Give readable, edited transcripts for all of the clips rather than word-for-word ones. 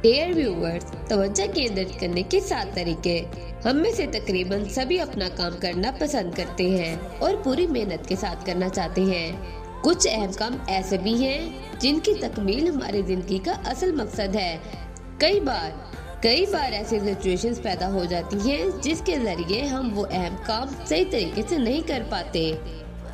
Dear viewers, तवज्जो केंद्रित करने के 7 तरीके। हम में से तकरीबन सभी अपना काम करना पसंद करते हैं और पूरी मेहनत के साथ करना चाहते हैं। कुछ अहम काम ऐसे भी हैं जिनकी तकमील हमारी जिंदगी का असल मकसद है। कई बार ऐसी सिचुएशंस पैदा हो जाती हैं जिसके जरिए हम वो अहम काम सही तरीके से नहीं कर पाते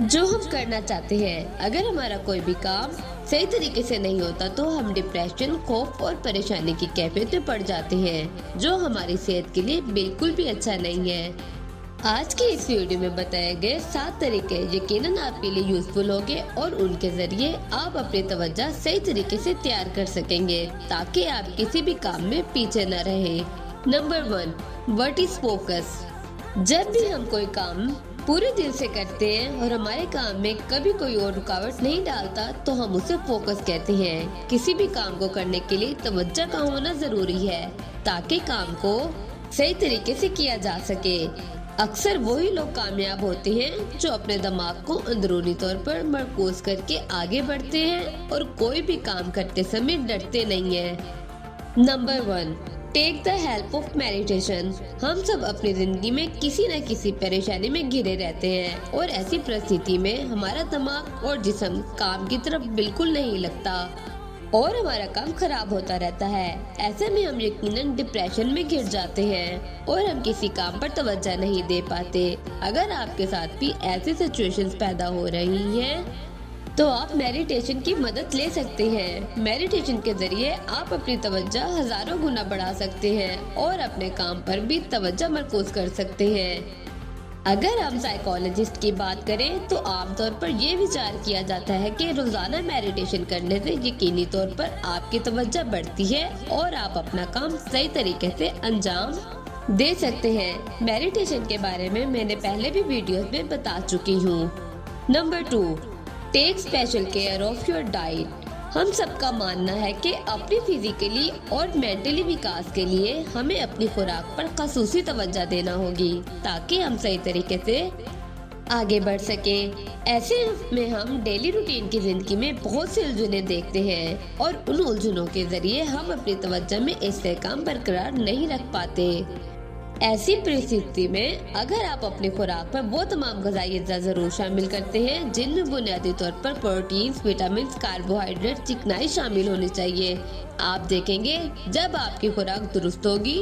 जो हम करना चाहते हैं। अगर हमारा कोई भी काम सही तरीके से नहीं होता तो हम डिप्रेशन, खौफ और परेशानी की कैफियत में पड़ जाते हैं, जो हमारी सेहत के लिए बिल्कुल भी अच्छा नहीं है। आज के इस वीडियो में बताए गए 7 तरीके यकीनन आपके लिए यूजफुल होंगे और उनके जरिए आप अपनी तवज्जो सही तरीके से तैयार कर सकेंगे ताकि आप किसी भी काम में पीछे न रहे। Number 1, what is focus. जब भी हम कोई काम पूरे दिल से करते हैं और हमारे काम में कभी कोई और रुकावट नहीं डालता तो हम उसे फोकस कहते हैं। किसी भी काम को करने के लिए तवज्जो का होना जरूरी है ताकि काम को सही तरीके से किया जा सके। अक्सर वही लोग कामयाब होते हैं जो अपने दिमाग को अंदरूनी तौर पर मरकूज करके आगे बढ़ते हैं और कोई भी काम करते समय डरते नहीं है। Number 1, take the help of meditation. हम सब अपनी जिंदगी में किसी न किसी परेशानी में घिरे रहते हैं और ऐसी परिस्थिति में हमारा दिमाग और जिस्म काम की तरफ बिल्कुल नहीं लगता और हमारा काम खराब होता रहता है। ऐसे में हम यकीनन डिप्रेशन में घिर जाते हैं और हम किसी काम पर तवज्जो नहीं दे पाते। अगर आपके साथ भी ऐसी सिचुएशंस पैदा हो रही हैं तो आप मेडिटेशन की मदद ले सकते हैं। मेडिटेशन के जरिए आप अपनी तवज्जो हजारों गुना बढ़ा सकते हैं और अपने काम पर भी तवज्जो मरकूज कर सकते हैं। अगर हम साइकोलॉजिस्ट की बात करें तो आमतौर पर यह विचार किया जाता है कि रोजाना मेडिटेशन करने से यकीनी तौर पर आपकी तवज्जो बढ़ती है और आप अपना काम सही तरीके से अंजाम दे सकते हैं। मेडिटेशन के बारे में मैंने पहले भी वीडियोस में बता चुकी हूँ। Number 2, take special care of your diet. हम सबका मानना है कि अपनी फिजिकली और मेंटली विकास के लिए हमें अपनी खुराक पर खासूसी तवज्जो देना होगी ताकि हम सही तरीके से आगे बढ़ सके। ऐसे में हम डेली रूटीन की जिंदगी में बहुत सी उलझनें देखते हैं और उन उलझनों के जरिए हम अपनी तवज्जो में इस्तेहकाम बरकरार नहीं रख पाते। ऐसी परिस्थिति में अगर आप अपनी खुराक पर वो तमाम ग़िज़ाई अज्जा जरूर शामिल करते हैं जिनमें बुनियादी तौर पर प्रोटीन, विटामिन, कार्बोहाइड्रेट, चिकनाई शामिल होनी चाहिए, आप देखेंगे जब आपकी खुराक दुरुस्त होगी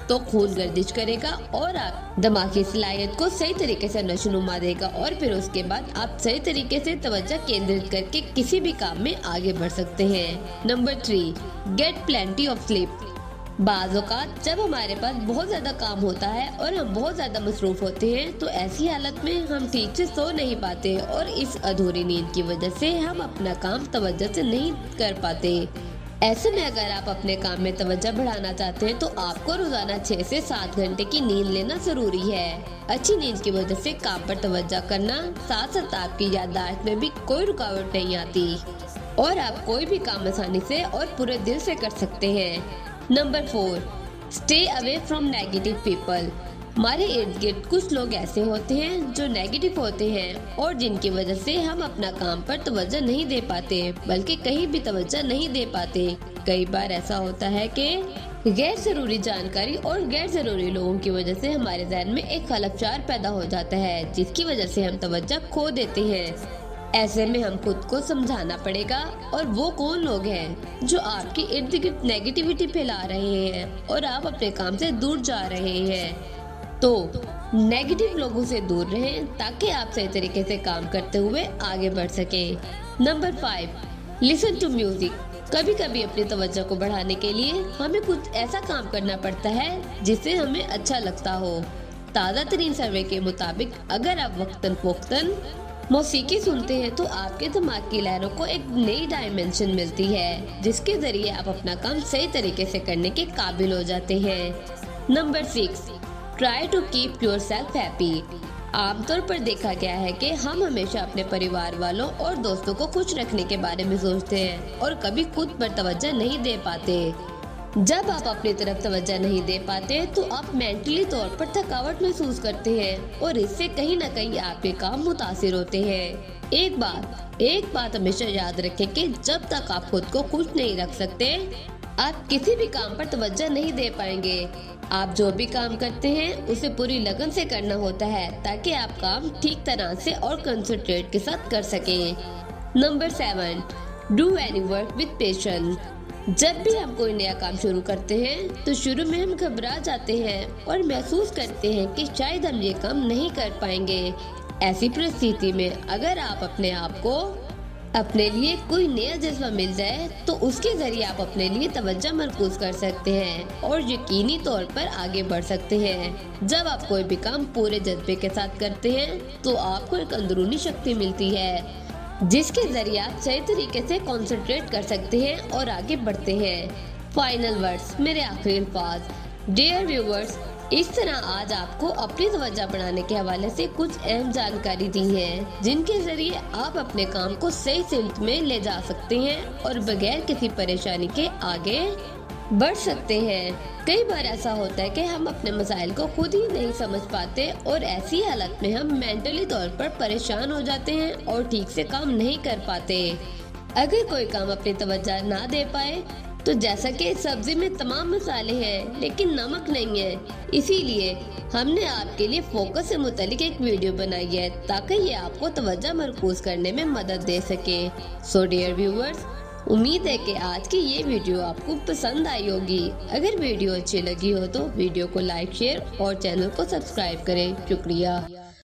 तो खून गर्दिश करेगा और आप दिमागी सलाहियत को सही तरीके से नशोनुमा देगा और फिर उसके बाद आप सही तरीके से तवज्जो केंद्रित करके किसी भी काम में आगे बढ़ सकते हैं। Number 3, get plenty of sleep. बाज़ औक़ात जब हमारे पास बहुत ज़्यादा काम होता है और हम बहुत ज़्यादा मसरूफ़ होते हैं तो ऐसी हालत में हम ठीक से सो नहीं पाते और इस अधूरी नींद की वजह से हम अपना काम तवज्जो से नहीं कर पाते। ऐसे में अगर आप अपने काम में तवज्जो बढ़ाना चाहते हैं तो आपको रोज़ाना 6 से 7 घंटे की नींद लेना ज़रूरी है। अच्छी नींद की वजह से काम पर तवज्जो करना, साथ साथ आपकी याददाश्त में भी कोई रुकावट नहीं आती और आप कोई भी काम आसानी से और पूरे दिल से कर सकते हैं। Number 4, stay away from negative people. हमारे इर्द गिर्द कुछ लोग ऐसे होते हैं जो नेगेटिव होते हैं और जिनकी वजह से हम अपना काम पर तवज्जो नहीं दे पाते, बल्कि कहीं भी तवज्जो नहीं दे पाते। कई बार ऐसा होता है कि गैर जरूरी जानकारी और गैर जरूरी लोगों की वजह से हमारे ज़हन में एक खलफचार पैदा हो जाता है जिसकी वजह से हम तवज्जो खो देते हैं। ऐसे में हम खुद को समझाना पड़ेगा और वो कौन लोग हैं जो आपके इर्द गिर्द नेगेटिविटी फैला रहे हैं और आप अपने काम से दूर जा रहे हैं। तो नेगेटिव लोगों से दूर रहें ताकि आप सही तरीके से काम करते हुए आगे बढ़ सकें। Number 5, listen to music. कभी कभी अपनी तवज्जो को बढ़ाने के लिए हमें कुछ ऐसा काम करना पड़ता है जिससे हमें अच्छा लगता हो। ताज़ा तरीन सर्वे के मुताबिक अगर आप वक्तन फोक्तन मौसीकी सुनते हैं तो आपके दिमाग की लहरों को एक नई डायमेंशन मिलती है जिसके जरिए आप अपना काम सही तरीके से करने के काबिल हो जाते हैं। Number 6, try to keep yourself happy. आमतौर पर देखा गया है कि हम हमेशा अपने परिवार वालों और दोस्तों को खुश रखने के बारे में सोचते हैं और कभी खुद पर तवज्जो नहीं दे पाते। जब आप अपनी तरफ तवज्जो नहीं दे पाते तो आप मेंटली तौर पर थकावट महसूस करते हैं और इससे कहीं न कहीं आपके काम मुतासिर होते हैं। एक बात हमेशा याद रखें कि जब तक आप खुद को खुश नहीं रख सकते आप किसी भी काम पर तवज्जो नहीं दे पाएंगे। आप जो भी काम करते हैं उसे पूरी लगन से करना होता है ताकि आप काम ठीक तरह से और कंसंट्रेट के साथ कर सकें। Number 7, do any work with patience. जब भी हम कोई नया काम शुरू करते हैं तो शुरू में हम घबरा जाते हैं और महसूस करते हैं कि शायद हम ये काम नहीं कर पाएंगे। ऐसी परिस्थिति में अगर आप अपने आप को अपने लिए कोई नया जज्बा मिल जाए तो उसके जरिए आप अपने लिए तवज्जो मरकूज कर सकते हैं और यकीनी तौर पर आगे बढ़ सकते हैं। जब आप कोई भी काम पूरे जज्बे के साथ करते हैं तो आपको एक अंदरूनी शक्ति मिलती है जिसके जरिए आप सही तरीके से कंसंट्रेट कर सकते हैं और आगे बढ़ते हैं। फाइनल वर्ड्स, मेरे आखिरी अल्फाज। डियर व्यूवर्स, इस तरह आज आपको अपनी तवज्जो बढ़ाने के हवाले से कुछ अहम जानकारी दी है जिनके जरिए आप अपने काम को सही सिमत में ले जा सकते हैं और बगैर किसी परेशानी के आगे बढ़ सकते हैं। कई बार ऐसा होता है कि हम अपने मसाइल को खुद ही नहीं समझ पाते और ऐसी हालत में हम मेंटली तौर पर परेशान हो जाते हैं और ठीक से काम नहीं कर पाते। अगर कोई काम अपनी तवज्जो ना दे पाए तो जैसा कि सब्जी में तमाम मसाले हैं लेकिन नमक नहीं है, इसीलिए हमने आपके लिए फोकस से मुतालिक एक वीडियो बनाई है ताकि ये आपको तवज्जो मरकूज करने में मदद दे सके। सो डियर व्यूवर्स, उम्मीद है कि आज की ये वीडियो आपको पसंद आई होगी। अगर वीडियो अच्छी लगी हो तो वीडियो को लाइक, शेयर और चैनल को सब्सक्राइब करें। शुक्रिया।